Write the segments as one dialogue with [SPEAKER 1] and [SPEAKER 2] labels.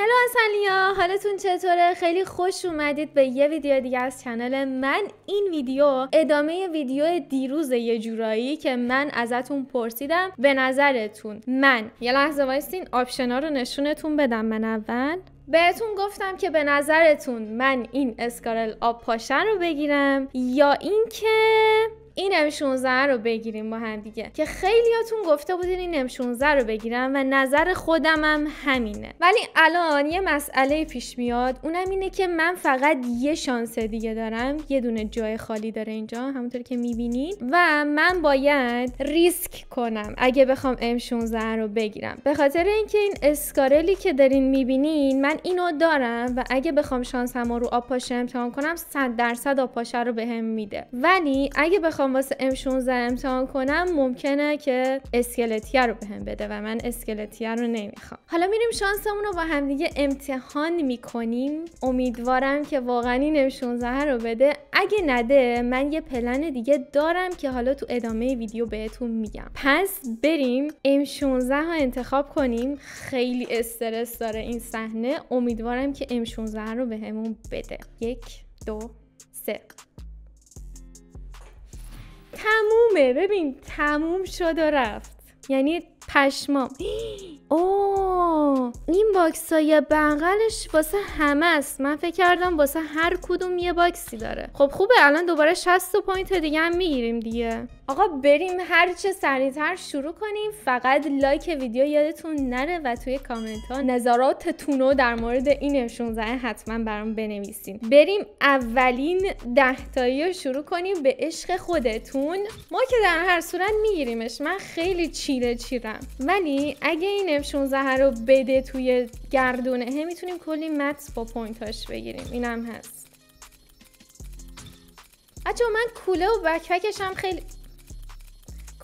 [SPEAKER 1] هلو اصلیا، حالتون چطوره؟ خیلی خوش اومدید به یه ویدیو دیگه از کانال من. این ویدیو ادامه ویدیو دیروز یه جورایی که من ازتون پرسیدم به نظرتون من یه لحظه وایسین آپشنا رو نشونتون بدم. من اول بهتون گفتم که به نظرتون من این اسکارل آب پاشن رو بگیرم یا اینکه این M16 رو بگیریم با هم دیگه، که خیلیاتون گفته بودین این M16 رو بگیرم و نظر خودم هم همینه. ولی الان یه مسئله پیش میاد، اونم اینه که من فقط یه شانس دیگه دارم، یه دونه جای خالی داره اینجا همونطور که میبینید و من باید ریسک کنم اگه بخوام M16 رو بگیرم، به خاطر اینکه این اسکارلی که دارین میبینین من اینو دارم و اگه بخوام شانسم رو آب پاشه امتحان کنم 100% آب پاشه رو بهم میده. ولی اگه بخوام واسه M16 امتحان کنم ممکنه که اسکلتیه رو بهم بده و من اسکلتیه رو نمیخوام. حالا میریم شانسمون رو با هم دیگه امتحان میکنیم. امیدوارم که واقعا این M16 رو بده. اگه نده من یه پلن دیگه دارم که حالا تو ادامه ویدیو بهتون میگم. پس بریم M16 رو انتخاب کنیم. خیلی استرس داره این صحنه. امیدوارم که M16 رو بهمون بده. 1 2 3 تمومه. ببین تموم شد و رفت، یعنی پشمام. اوه این باکس های بغلش واسه همه است. من فکر کردم واسه هر کدوم یه باکسی داره. خب خوبه، الان دوباره 60 پوینت دیگه هم میگیریم دیگه. آقا بریم هر چه سریعتر شروع کنیم. فقط لایک ویدیو یادتون نره و توی کامنت ها نظراتتون رو در مورد این M16 حتما برام بنویسین. بریم اولین 10 تایی رو شروع کنیم. به عشق خودتون ما که در هر صورت میگیریمش. من خیلی چیرم، ولی اگه این M16 رو بده توی گردونه میتونیم کلی متس با پوینتاش بگیریم. اینم هست. بچه‌ها من کوله و بکپکش هم خیلی،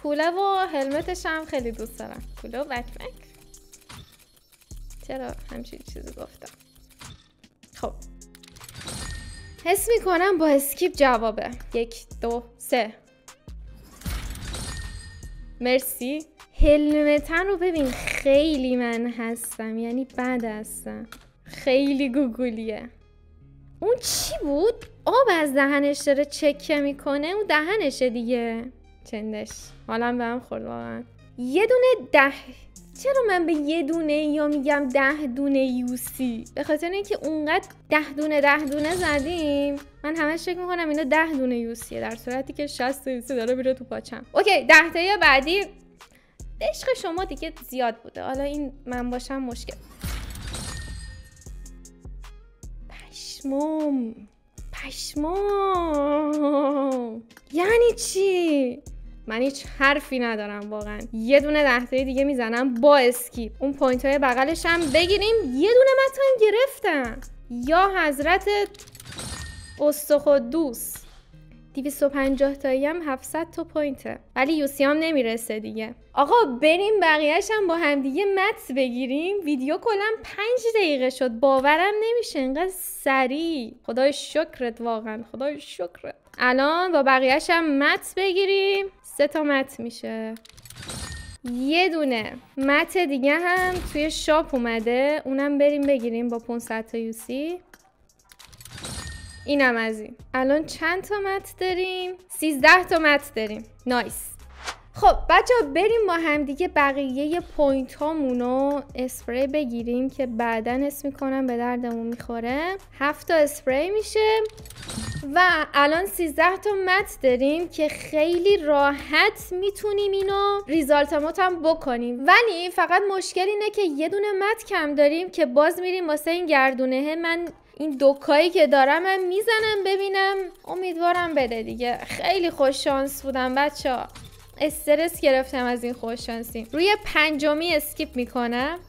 [SPEAKER 1] کوله و هلمتش هم خیلی دوست دارم. کوله و بکپک چرا همچین چیزی گفتم؟ خب حس میکنم با اسکیپ جوابه. 1 2 3 مرسی. هلمتن رو ببین خیلی من هستم، یعنی بد هستم، خیلی گوگولیه. اون چی بود؟ آب از دهنش داره چکه میکنه. اون دهنشه دیگه. چندش حالا به هم خورد واقعا. یه دونه 10. چرا من به یه دونه یا میگم 10 دونه یوسی؟ به خاطر اینکه اونقدر 10 دونه زدیم من همش فکر میکنم اینا 10 دونه یوسیه، در صورتی که 60 یوسی داره میره تو پاچم. اوکی 10 تایی بعدی. عشق شما دیگه زیاد بوده، حالا این من باشم مشکل. پشمام یعنی چی؟ من هیچ حرفی ندارم واقعا. یه دونه 10 تایی دیگه میزنم با اسکیپ. اون پوینت های بغلش هم بگیریم. یه دونه متن گرفتم. یا حضرت استخدوس. 250 تایی هم 700 تا پوینته، ولی یوسی هم نمیرسه دیگه. آقا بریم بقیهش هم با هم دیگه متس بگیریم. ویدیو کلا 5 دقیقه شد، باورم نمیشه اینقدر سریع. خدای شکرت واقعا، خدای شکرت. الان با بقیهش هم متس بگیریم. 3 تا مت میشه. یه دونه مت دیگه هم توی شاپ اومده، اونم بریم بگیریم با 500 تا یوسی. اینم از این. الان چند تا مت داریم؟ 13 تا مت داریم. نایس. خب بچه ها بریم با هم دیگه بقیه پوینت هامونو اسپری بگیریم که بعداً اسم میکنم به دردمون میخوره. 7 تا اسپری میشه و الان 13 تا مت داریم که خیلی راحت میتونیم اینو ریزالتمات هم بکنیم. ولی فقط مشکل اینه که یه دونه مت کم داریم که باز میریم واسه این گردونه. من این دوکایی که دارم من میزنم ببینم. امیدوارم بده دیگه. خیلی خوش شانس بودم بچه ها. استرس گرفتم از این خوش شانسی. روی 5می اسکیپ میکنم.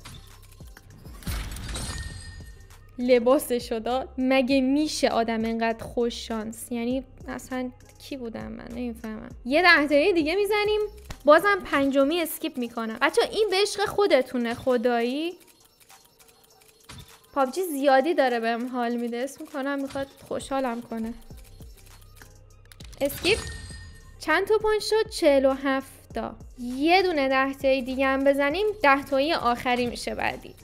[SPEAKER 1] لباسشو داد. مگه میشه آدم اینقدر خوش شانس؟ یعنی اصلا کی بودم من نمیفهمم. یه 10 تایی دیگه میزنیم. بازم 5می اسکیپ میکنم. بچه این به عشق خودتونه. خدایی پابجی زیادی داره بهم حال میده. اسم میکنم میخواد خوشحالم کنه. اسکیپ. چند تا پوینت شد؟ 47 تا. یه دونه 10 تایی دیگه هم بزنیم 10 تایی آخری میشه بعدی.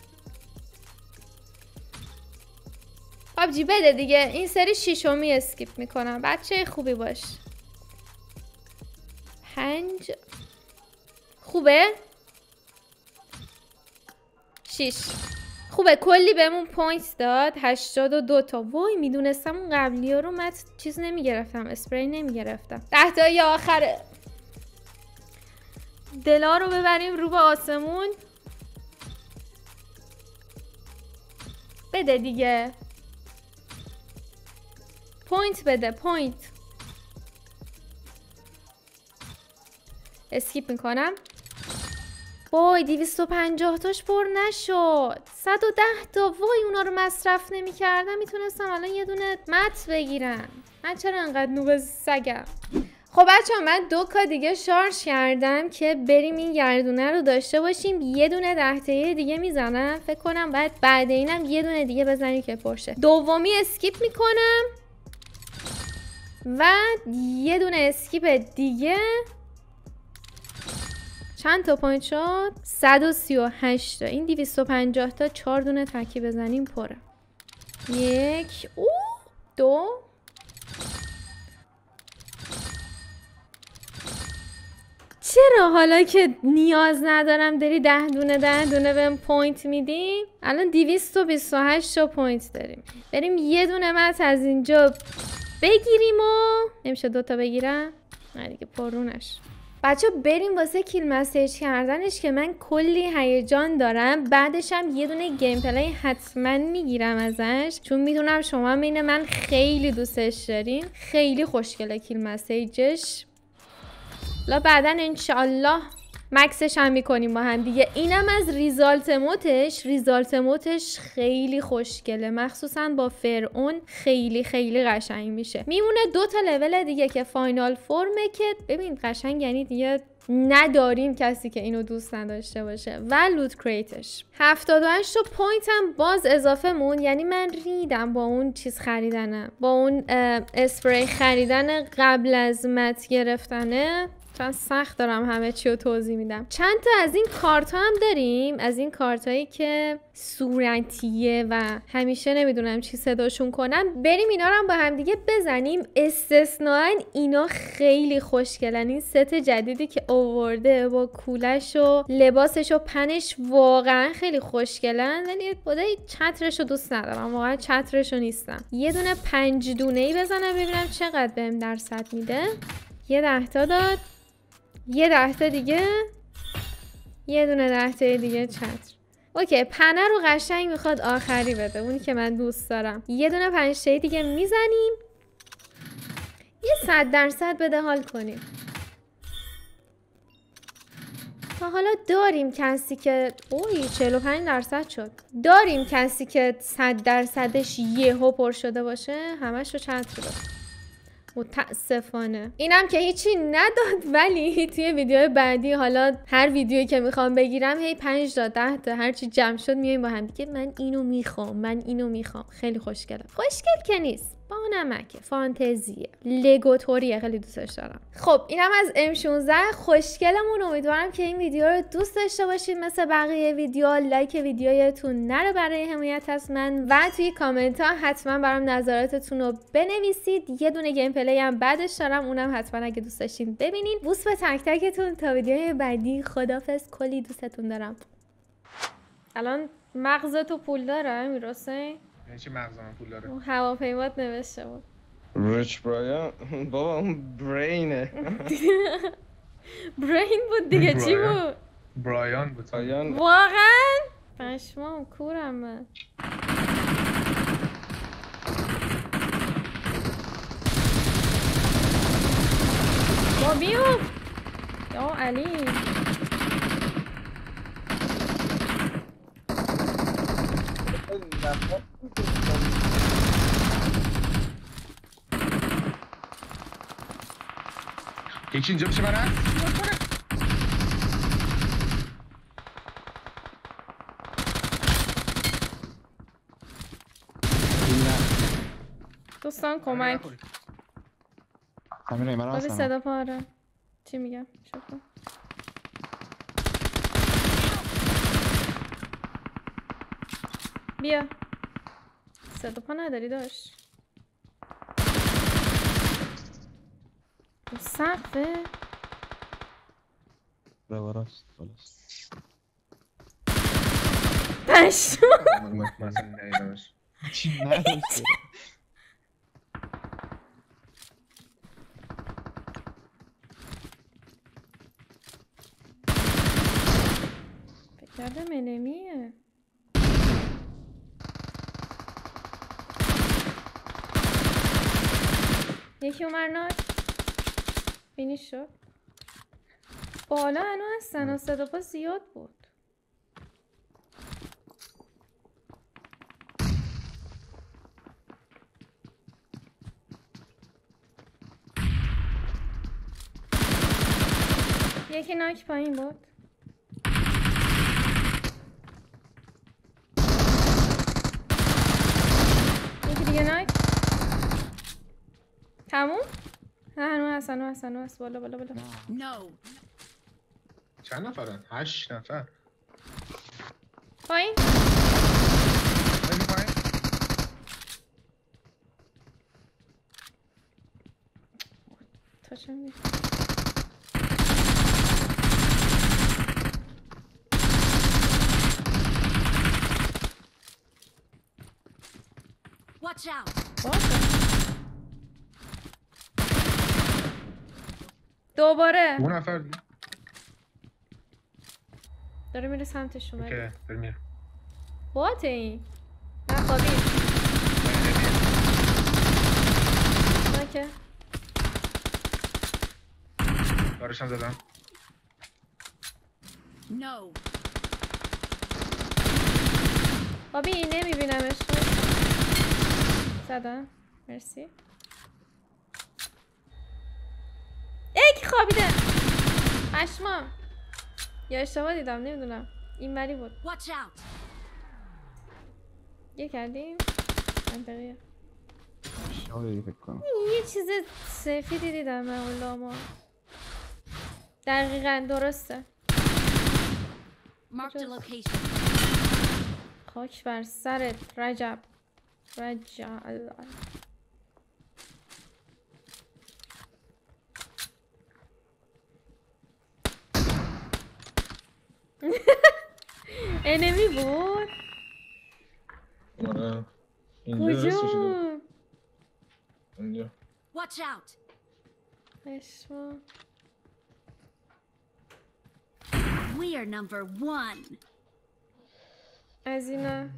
[SPEAKER 1] آبجی بده دیگه، این سری شیشمی اسکیپ میکنم. بچه خوبی باش. 5 خوبه. 6 خوبه. کلی بهمون پوینت داد. 82 تا. وای میدونستم اون قبلی ها رو من چیز نمیگرفتم، اسپری نمیگرفتم. 10 تایی آخره. دلا رو ببریم رو به آسمون. بده دیگه پوینت بده. پوینت. اسکیپ میکنم. وای 250 تاش پر نشد. 110 تا. وای اونا رو مصرف نمی کردم میتونستم الان یه دونه مت بگیرم. من چرا انقدر نوب سگم؟ خب بچه ها من 2 کا دیگه شارژ کردم که بریم این گردونه رو داشته باشیم. یه دونه 10 تایی دیگه میزنم. فکر کنم بعد اینم یه دونه دیگه بزنیم که پرشه. دومی اسکیپ میکنم و یه دونه اسکیپ دیگه. چند تا پوینت شد؟ 138 تا. این 250 تا 4 دونه تکی بزنیم پره. 1 2 چرا حالا که نیاز ندارم داری 10 دونه بهم پوینت میدی؟ الان 228 تا پوینت داریم. بریم یه دونه مت از اینجا بگیریم و نمیشه 2 تا بگیرم؟ نه دیگه پرونش. بچه بریم واسه کیل مسیج کردنش که من کلی هیجان دارم. بعدش هم یه دونه گیم پلی حتما میگیرم ازش، چون میدونم شما بین من خیلی دوستش دارین. خیلی خوشگله کیل مسیجش. لا بعدن انشالله مکسش هم میکنیم با هم دیگه. اینم از ریزالت موتش خیلی خوشگله، مخصوصا با فرعون خیلی خیلی قشنگ میشه. میمونه 2 تا لول دیگه که فاینال فرمه که ببین قشنگ، یعنی دیگه نداریم کسی که اینو دوست نداشته باشه. و لوت کریتش 78 تا پوینت هم باز اضافه مون. یعنی من ریدم با اون چیز خریدنه، با اون اسپری خریدن قبل از مت گرفتنه. چون سخت دارم همه چی رو توضیح میدم. چند تا از این کارت ها هم داریم، از این کارت هایی که صورتیه و همیشه نمیدونم چی صداشون کنم. بریم اینا رو هم با هم دیگه بزنیم. استثناً اینا خیلی خوشگلن. این ست جدیدی که آورده با کولش و لباسش و پنش واقعا خیلی خوشگلن. ولی خدای چترش رو دوست ندارم، واقعا چترش رو نیستم. یه دونه 5 دونه‌ای بزنم ببینم چقدر بهم درصد میده. یه 10 تا داد. یه 10 تا دیگه. یه دونه 10 تا دیگه چتر. اوکی پنه رو قشنگ میخواد آخری بده، اونی که من دوست دارم. یه دونه 5 تا دیگه میزنیم. یه 100% بده حال کنیم. تا حالا داریم کسی که 45% شد. داریم کسی که 100%ش یهو پر شده باشه؟ همش رو چتر بده. متاسفانه اینم که هیچی نداد. ولی توی ویدیو بعدی، حالا هر ویدیویی که میخوام بگیرم، هی 5 تا 10 تا هرچی جمع شد میایم با هم دیگه. من اینو میخوام. خیلی خوشگله. خوشگل که نیست، با نمکه، فانتزیه، لگوتوریه. خیلی دوستش دارم. خب اینم از M16 خوشگلمون. امیدوارم که این ویدیو رو دوست داشته باشید. مثل بقیه ویدیو لایک ویدیوتون نره برای حمایت از من، و توی کامنت ها حتما برام نظراتتون رو بنویسید. یه دونه گیم پلی هم بعدش دارم، اونم حتما اگه دوست داشتین ببینین. بوس به تک تکتون تا ویدیوهای بعدی. خدافظ. کلی دوستتون دارم. الان مغزتو پول داره میرسه؟
[SPEAKER 2] چه مغزم پول داره؟
[SPEAKER 1] اون هواپیمات نوشته بود
[SPEAKER 3] ریچ برایان. بابا اون برینه.
[SPEAKER 1] برین بود دیگه. چی بود؟
[SPEAKER 2] برایان بود.
[SPEAKER 1] واقعا؟ پشمام کورم من. با بیو یا علی.
[SPEAKER 2] یکی اینجا بشه برن.
[SPEAKER 1] دوستان کمک.
[SPEAKER 4] همین من
[SPEAKER 1] بابی صدا پاره. چی میگم؟ شکر. بیا صدا پا نداری داشت سقفه
[SPEAKER 3] راست خلاص
[SPEAKER 1] پشت
[SPEAKER 2] مثلا نیدمش.
[SPEAKER 3] چی نداشته
[SPEAKER 1] فکر کردم انمیه یکی اومد ناک فینیش شد بالا هنو هستن و صدا پا زیاد بود یکی ناک پایین بود یکی دیگه ناک تموم؟ نه هنو هست بالا
[SPEAKER 4] No.
[SPEAKER 2] چند نفرن؟ 8 نفر.
[SPEAKER 1] پایین
[SPEAKER 2] بگی پایین.
[SPEAKER 1] تا چه می‌ری؟
[SPEAKER 4] Watch out.
[SPEAKER 1] دوباره
[SPEAKER 2] 2 نفر دیگه.
[SPEAKER 1] داره میره سمتش اومد
[SPEAKER 2] اوکی بریم میرم.
[SPEAKER 1] باته این نخوابی اوکی
[SPEAKER 2] دارشم زدم.
[SPEAKER 4] No.
[SPEAKER 1] بابی نمیبینمش زدم مرسی ایک خوابیده پشما یا اشتباه دیدم نمیدونم این بری بود
[SPEAKER 4] Watch out.
[SPEAKER 1] یه کردیم منطقیه
[SPEAKER 3] شاید فکر کنم
[SPEAKER 1] یه چیز سفیدی دیدم من اون لاما دقیقا درسته
[SPEAKER 4] Marked a location.
[SPEAKER 1] خاک بر سرت رجب انمی بود
[SPEAKER 2] آره اینجا درست شده.
[SPEAKER 1] کجا
[SPEAKER 2] اینجا.
[SPEAKER 4] Watch out.
[SPEAKER 1] پشما
[SPEAKER 4] We are number 1.
[SPEAKER 1] از اینا